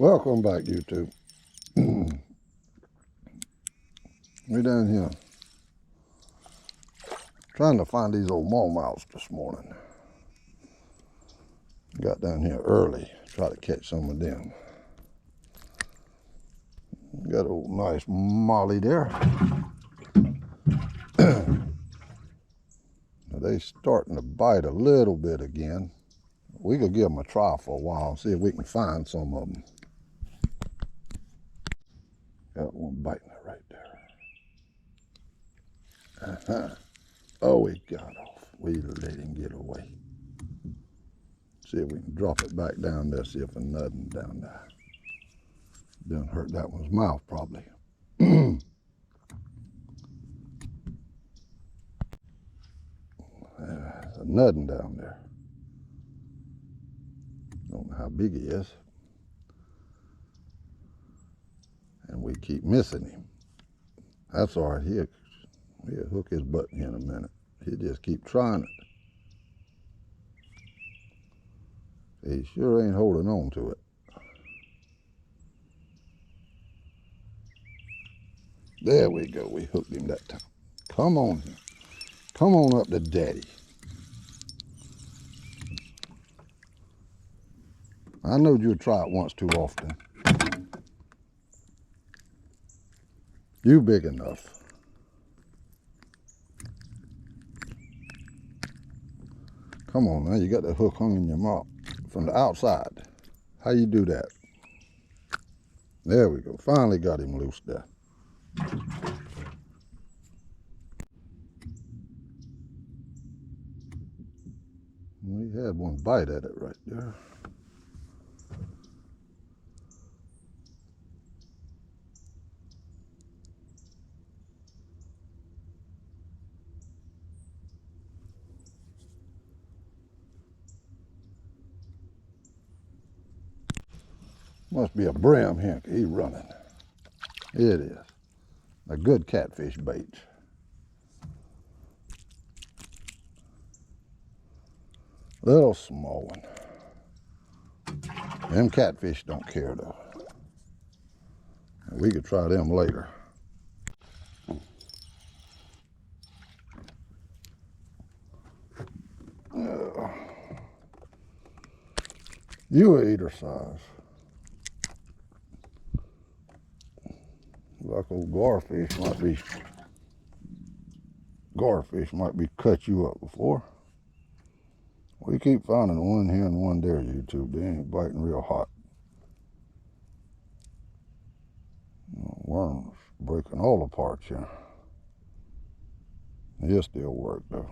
Welcome back, YouTube. We're down here trying to find these old warmouths this morning. Got down here early, try to catch some of them. Got a old nice molly there. They starting to bite a little bit again. We could give them a try for a while and see if we can find some of them. Got one biting it right there. Oh, he got off. We let him get away. See if we can drop it back down there, see if there's nothing down there. Didn't hurt that one's mouth, probably. There's nothing down there. Don't know how big he is. And we keep missing him. That's all right. He'll hook his butt here in a minute. He'll just keep trying it. He sure ain't holding on to it. There we go. We hooked him that time. Come on here. Come on up to daddy. I know you'll try it once too often. You big enough. Come on now, you got the hook hung in your mouth from the outside. How you do that? There we go. Finally got him loose there. We had one bite at it right there. Must be a brim here. He's running. It is. A good catfish bait. Little small one. Them catfish don't care though. We could try them later. You a eater size. Like old garfish might be cut you up before. We keep finding one here and one there, YouTube. They ain't biting real hot. Worms breaking all apart here. He'll still work though.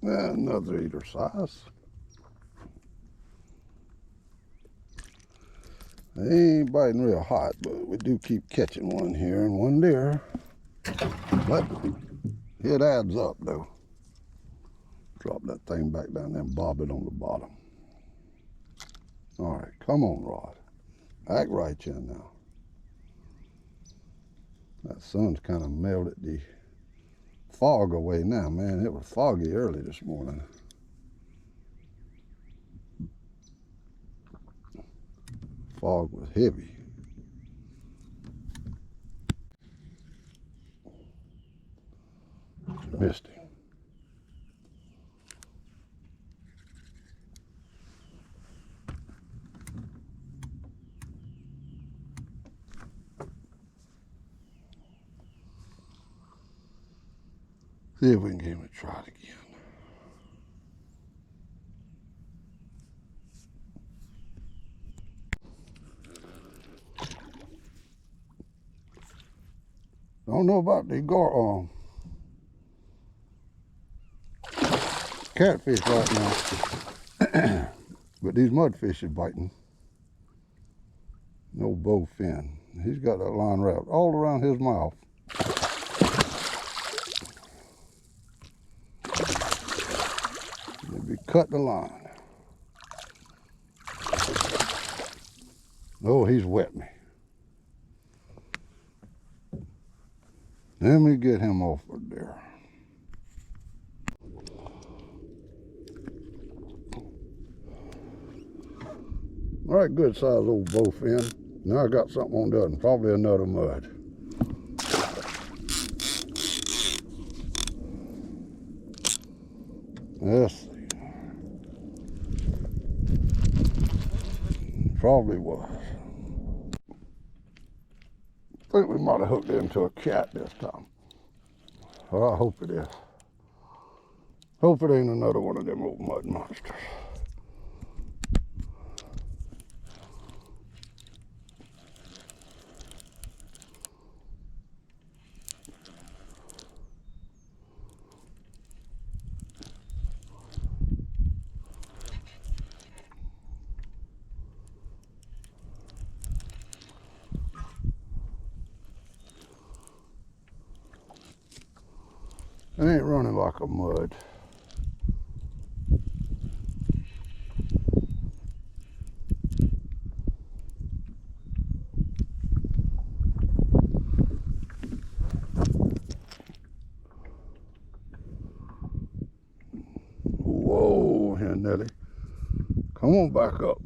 Another eater size. They ain't biting real hot, but we do keep catching one here and one there. But it adds up though. Drop that thing back down there and bob it on the bottom. All right, come on, Rod. Act right here now. That sun's kind of melted the fog away now, man. It was foggy early this morning. Fog was heavy. Missed him. See if we can get him to try it again. Don't know about the catfish right now, but these mudfish are biting. No bowfin. He's got that line wrapped all around his mouth. Maybe cut the line. Oh, he's wet me. Let me get him off of there. All right, good size old bowfin. Now I got something on the other, probably another mud. Let's see. Probably was. I think we might have hooked into a cat this time. Well, I hope it is. Hope it ain't another one of them old mud monsters. It ain't running like a mud. Whoa, here, Nelly. Come on back up.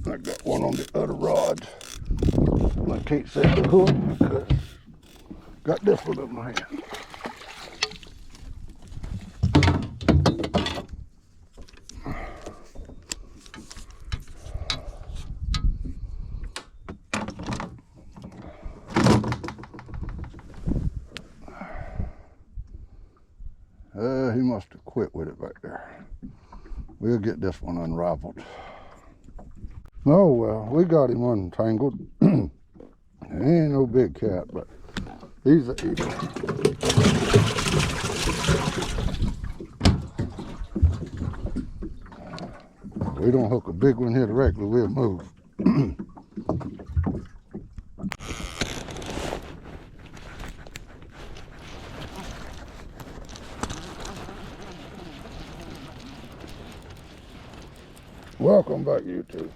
I got one on the other rod. I can't set the hook because got this one in my hand. He must have quit with it back there. We'll get this one unraveled. Oh well, we got him untangled. He ain't no big cat, but he's a eater. We don't hook a big one here directly, we'll move. Welcome back, YouTube.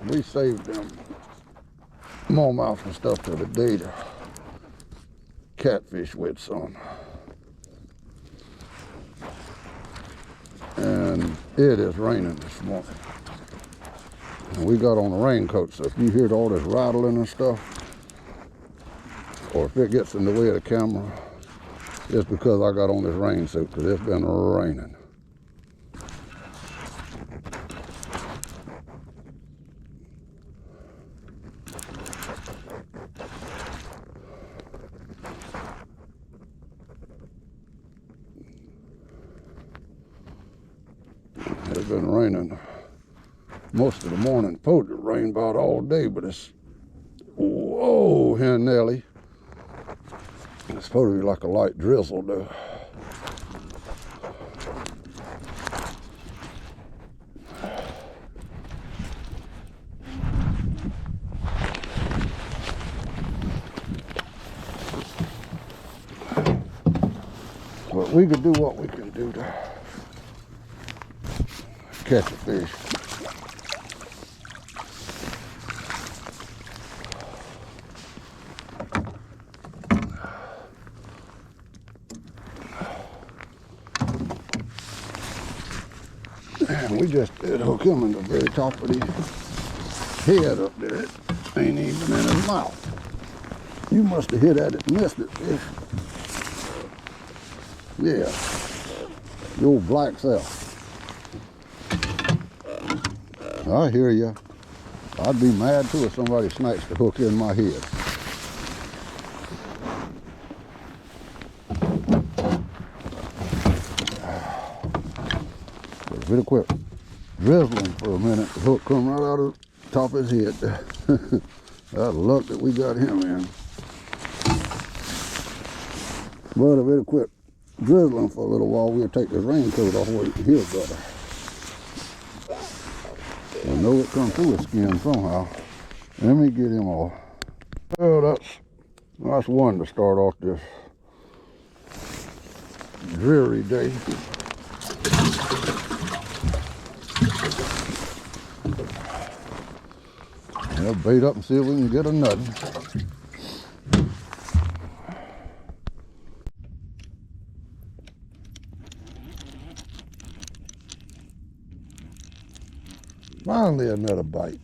We saved them warmouth and stuff for the day to catfish with some. And it is raining this morning. And we got on a raincoat, so if you hear all this rattling and stuff, or if it gets in the way of the camera, it's because I got on this rain suit, because it's been raining. It's been raining most of the morning. Supposed to rain about all day, but it's, whoa, here, Nelly. It's supposed to be like a light drizzle, though. But we can do what we can do to catch a fish. And we just did hook him in the very top of his head up there. It ain't even in his mouth. You must have hit at it and missed it, fish. Yeah, your black self. I hear you. I'd be mad too if somebody snatched the hook in my head. But if it'll quit drizzling for a minute, the hook come right out of the top of his head. That's luck that we got him in. But if it'll quit drizzling for a little while, we'll take the raincoat off where you can hear better. I know it comes through his skin somehow. Let me get him off. Well, that's one to start off this dreary day. I'll bait up and see if we can get a nut. Finally another bite.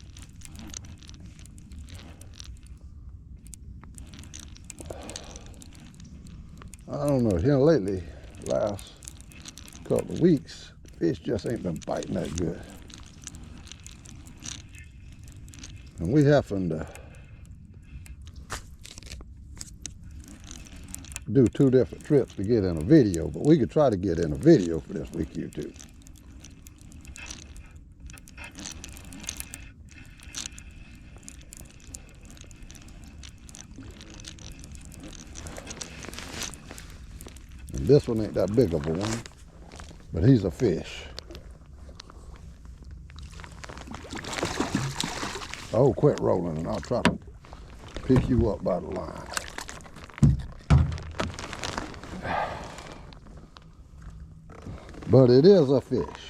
I don't know, here lately, last couple of weeks, fish just ain't been biting that good. And we happen to do 2 different trips to get in a video, but we could try to get in a video for this week, YouTube. And this one ain't that big of a one, but he's a fish. Oh, quit rolling and I'll try to pick you up by the line. But it is a fish.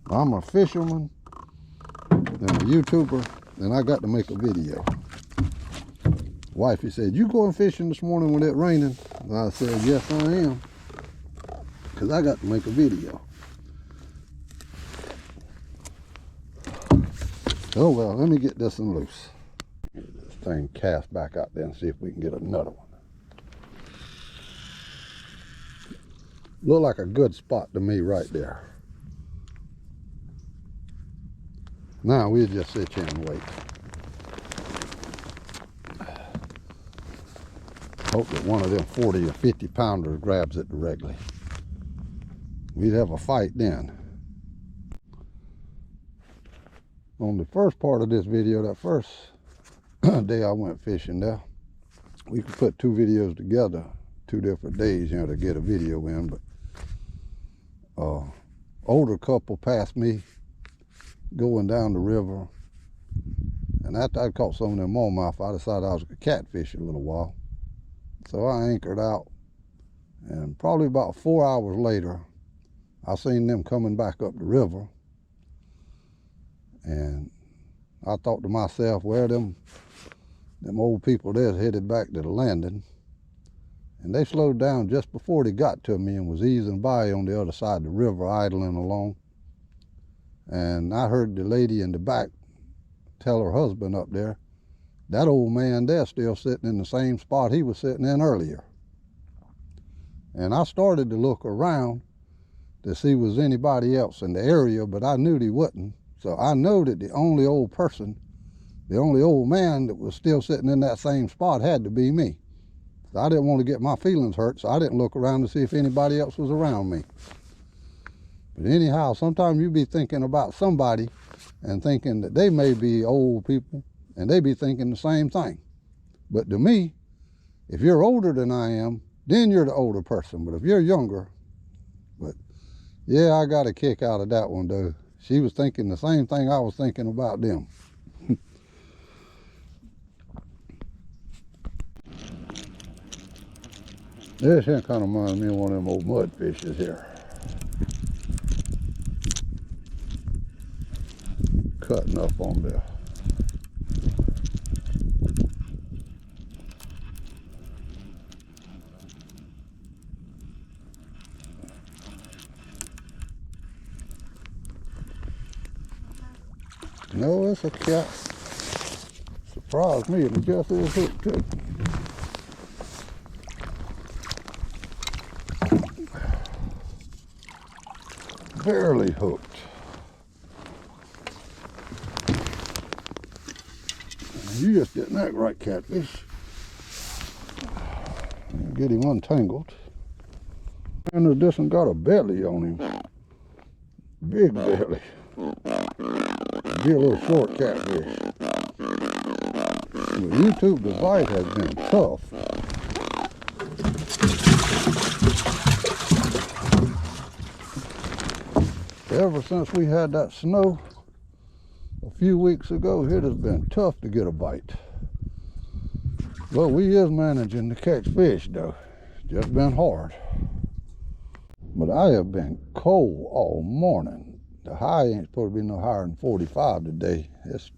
I'm a fisherman and a YouTuber, and I got to make a video. Wifey said, "You going fishing this morning when it raining?" And I said, "Yes, I am, because I got to make a video." Oh well, let me get this one loose. Get this thing cast back out there and see if we can get another one. Look like a good spot to me right there. Now we'll just sit here and wait. Hope that one of them 40 or 50 pounders grabs it directly. We'd have a fight then. On the first part of this video, that first day I went fishing there, we could put 2 videos together, 2 different days, to get a video in, but older couple passed me going down the river, and after I caught some of them warmouth, I decided I was going to catfish a little while. So I anchored out, and probably about 4 hours later, I seen them coming back up the river, and I thought to myself, well, them old people there's headed back to the landing. And they slowed down just before they got to me and was easing by on the other side of the river, idling along. And I heard the lady in the back tell her husband up there, that old man there still sitting in the same spot he was sitting in earlier. And I started to look around to see was anybody else in the area, but I knew they wasn't. So I know that the only old man that was still sitting in that same spot had to be me. So I didn't want to get my feelings hurt, so I didn't look around to see if anybody else was around me. But anyhow, sometimes you be thinking about somebody and thinking that they may be old people, and they be thinking the same thing. But to me, if you're older than I am, then you're the older person. But if you're younger, but yeah, I got a kick out of that one, though. She was thinking the same thing I was thinking about them. This here kind of reminds me of one of them old mudfishes here. Cutting up on there. No, it's a cat. Surprised me, it just is hooked too. Barely hooked. You just didn't act right, catfish. Get him untangled. And this one got a belly on him. Big belly. Be a little short catfish. The YouTube, the bite has been tough. Ever since we had that snow a few weeks ago, it has been tough to get a bite. But we is managing to catch fish though. Just been hard. But I have been cold all morning. The high ain't supposed to be no higher than 45 today. It's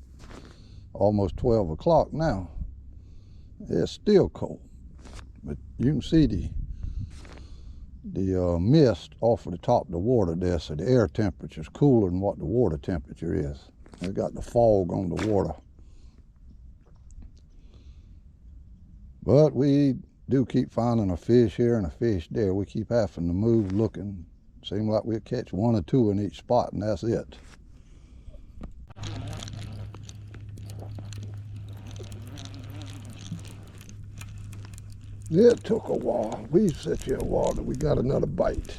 almost 12 o'clock now. It's still cold. But you can see the mist off of the top of the water there, so the air temperature is cooler than what the water temperature is. It's got the fog on the water. But we do keep finding a fish here and a fish there. We keep having to move looking. Seems like we'll catch one or two in each spot, and that's it. It took a while. We sat here a while till we got another bite.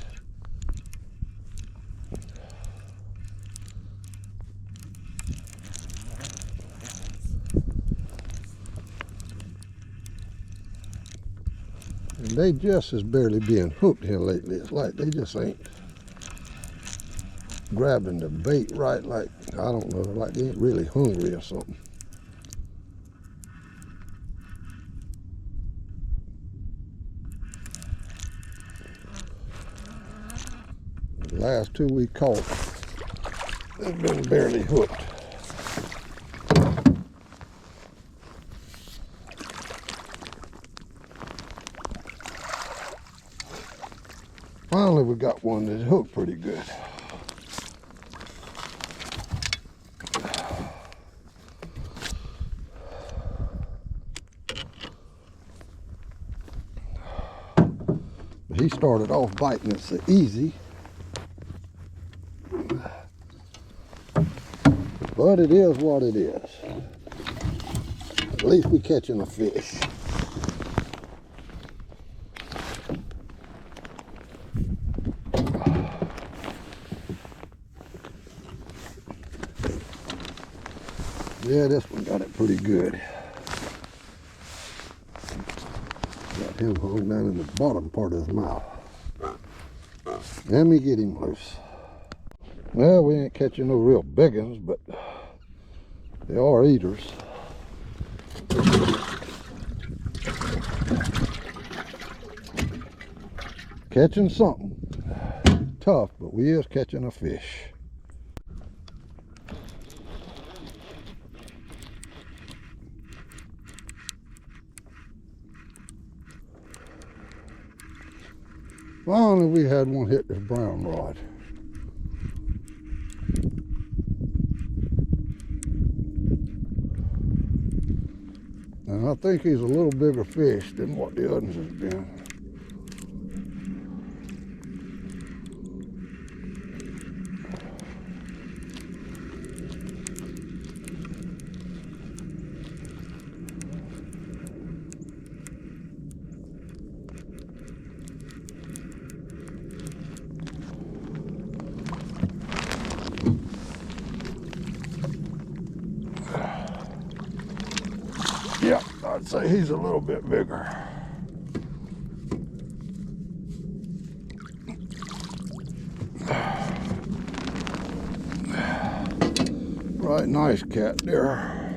And they just is barely being hooked here lately. It's like they just ain't grabbing the bait right, like, I don't know, like they ain't really hungry or something. The last two we caught, they've been barely hooked. Finally, we got one that's hooked pretty good. He started off biting it so easy, but it is what it is. At least we're catching a fish. Yeah, this one got it pretty good. Got him hung down in the bottom part of his mouth. Let me get him loose. Well, we ain't catching no real big ones, but they are eaters. Catching something. Tough, but we is catching a fish. Finally, we had one hit this brown rod. And I think he's a little bigger fish than what the others has been. Yeah, I'd say he's a little bit bigger. Right, nice cat there.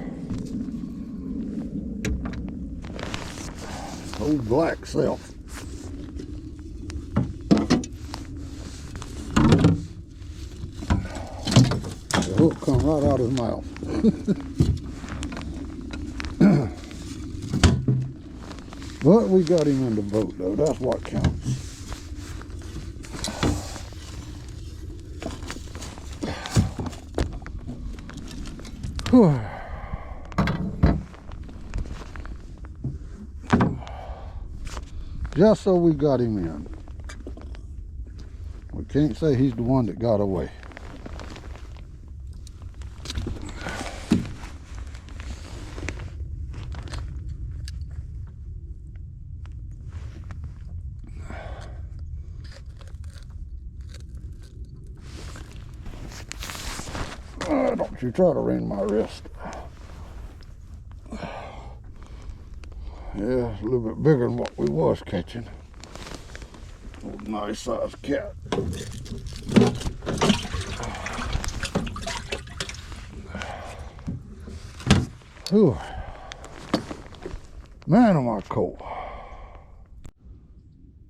Old black self. The hook come right out of his mouth. But we got him in the boat, though. That's what counts. Just so we got him in. We can't say he's the one that got away. Don't you try to wring my wrist. Yeah, it's a little bit bigger than what we was catching. Old nice sized cat. Whew. Man, am I cold.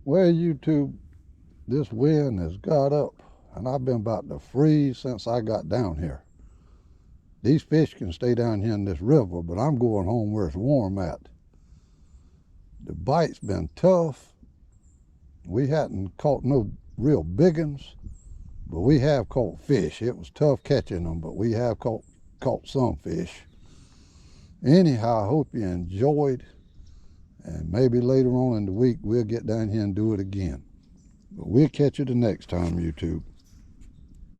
Well, YouTube, this wind has got up, and I've been about to freeze since I got down here. These fish can stay down here in this river, but I'm going home where it's warm at. The bite's been tough, We hadn't caught no real big ones, but we have caught fish. It was tough catching them, but we have caught some fish. Anyhow, I hope you enjoyed, and maybe later on in the week we'll get down here and do it again. But we'll catch you the next time, YouTube.